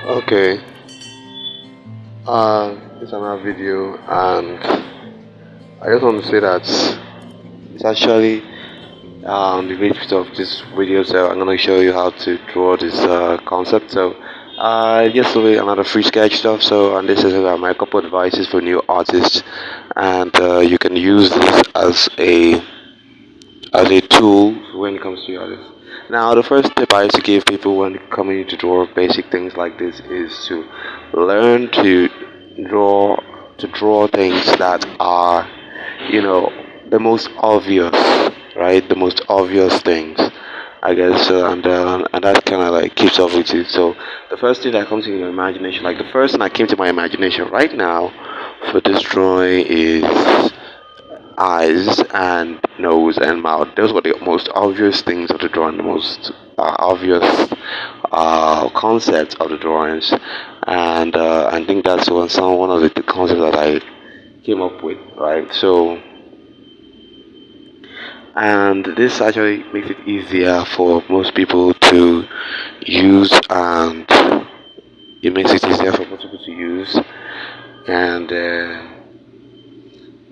Okay, it's another video, and I just want to say that it's actually the gist of this video. So I'm gonna show you how to draw this concept. So just another free sketch stuff. So and this is my couple advices for new artists, and you can use this as a tool when it comes to your artists. Now, the first tip I used to give people when coming to draw basic things like this is to learn draw to draw things that are, you know, the most obvious, right? The most obvious things, I guess, and that kind of like keeps up with you. So the first thing that comes in your imagination, like the first thing that came to my imagination right now for this drawing is eyes and nose and mouth. Those were the most obvious things of the drawing, the most obvious concepts of the drawings, and I think that's one of the concepts that I came up with, right? So, and this actually makes it easier for most people to use, and it makes it easier for most people to use, and.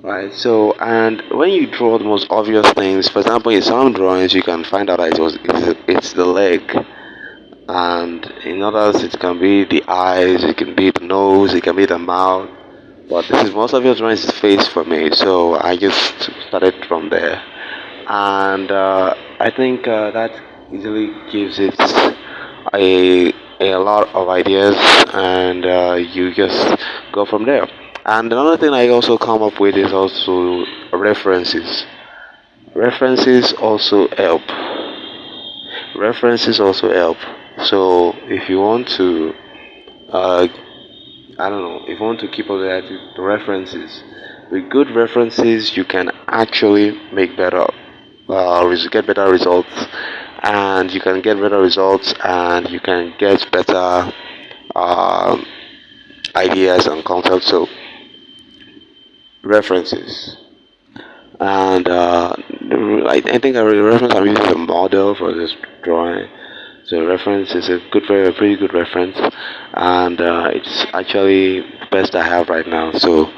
Right. So, and when you draw the most obvious things, for example, in some drawings, you can find out that it's the leg, and in others, it can be the eyes, it can be the nose, it can be the mouth. But this is most obvious drawings is face for me, so I just started from there, and I think that easily gives it a a lot of ideas, and you just go from there. And another thing I also come up with is also references. References also help. References also help. So if you want to, uh, I don't know, if you want to keep up with the references, with good references, you can actually make better, get better results, and you can get better results, and you can get better um, ideas and concepts. So references. And I think a reference I'm using a model for this drawing. So reference is a pretty good reference, and it's actually the best I have right now. So,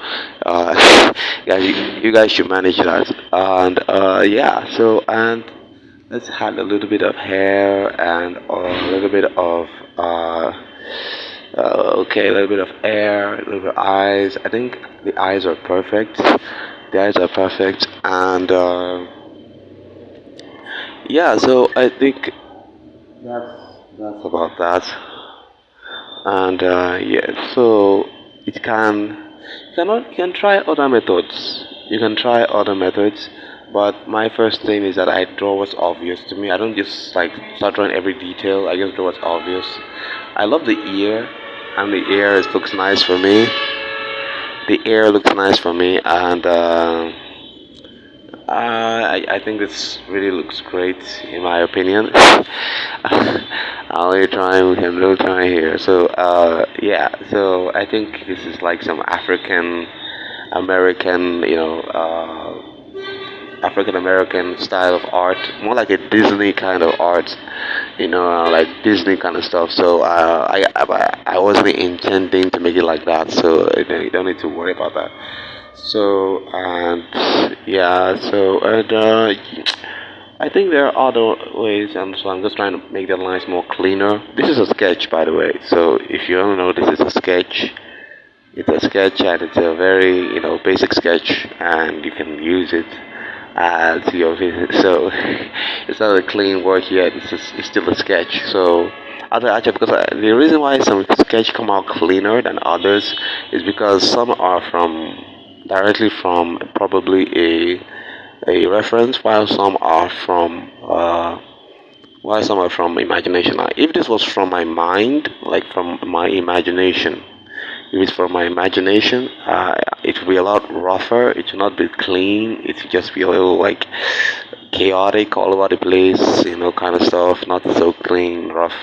you guys should manage that. And yeah, so and let's add a little bit of hair and a little bit of okay, a little bit of air, a little bit of eyes. I think the eyes are perfect. The eyes are perfect, and yeah. So I think that's about that. And yeah, so it you can try other methods. You can try other methods, but my first thing is that I draw what's obvious to me. I don't just like start drawing every detail. I just draw what's obvious. I love the ear, and the ear looks nice for me. The ear looks nice for me, and I think this really looks great in my opinion. I'll be trying, we can do try here. So yeah, so I think this is like some African American, African American style of art, more like a Disney kind of art, like Disney kind of stuff. So I wasn't intending to make it like that, so you don't need to worry about that. So and yeah, so and I think there are other ways, and so I'm just trying to make the lines more cleaner. This is a sketch, by the way. So if you don't know, this is a sketch. It's a sketch, and it's a very basic sketch, and you can use it to your business. So it's not a clean work yet. It's still a sketch. So other actually because the reason why some sketch come out cleaner than others is because some are from directly from probably a reference, while some are from imagination. Like, if this was from my mind, like from my imagination, if it's from my imagination, it will be a lot rougher. It will not be clean. It will just be a little like chaotic all over the place, kind of stuff. Not so clean, rough.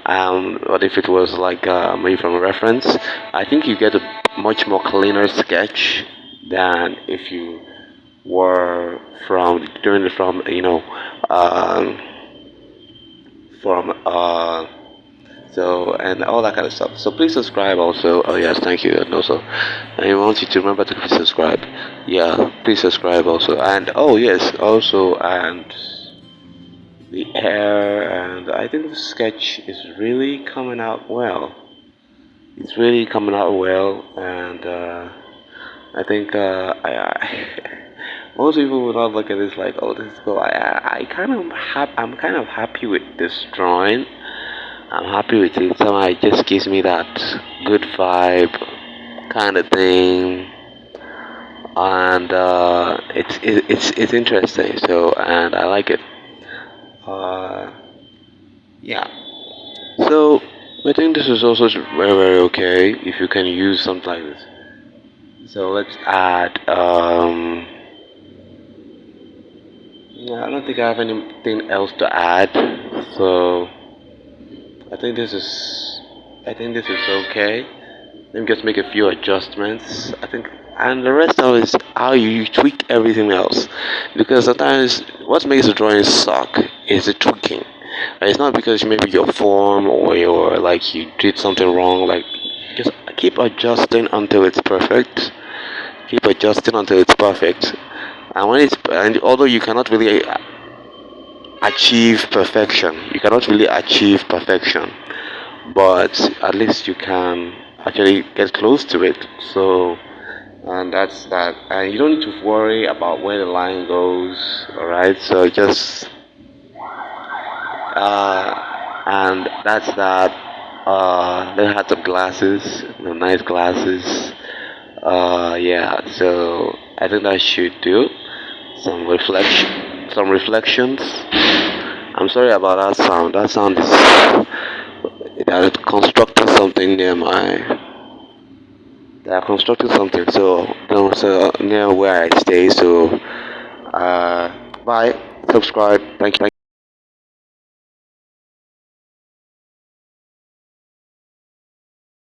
But if it was like maybe from a reference, I think you get a much more cleaner sketch than if you were doing it um, from So and all that kind of stuff. So please subscribe also. Oh yes, thank you. And also, I want you to remember to please subscribe. Yeah, please subscribe also. And oh yes, also and the hair, and I think the sketch is really coming out well. It's really coming out well, and I think most people would not look at this like, oh, this is cool. I'm kind of happy with this drawing. I'm happy with it. Somehow it just gives me that good vibe kind of thing, and it's interesting. So and I like it. Uh, yeah. So I think this is also very okay if you can use something like this. So let's add. Yeah, I don't think I have anything else to add. So I think this is. I think this is okay. Let me just make a few adjustments. I think, and the rest of it is how you tweak everything else. Because sometimes what makes the drawing suck is the tweaking. It's not because maybe your form or your like you did something wrong. Like just keep adjusting until it's perfect. Keep adjusting until it's perfect. And when it's and although you cannot really achieve perfection, you cannot really achieve perfection, but at least you can actually get close to it. So and that's that, and you don't need to worry about where the line goes. All right, so just and that's that. They had some glasses, nice glasses. Yeah, so I think that should do. Some reflections. I'm sorry about that sound. That sound is that constructed something near my. They are constructing something, so near where I stay. So, bye. Subscribe. Thank you.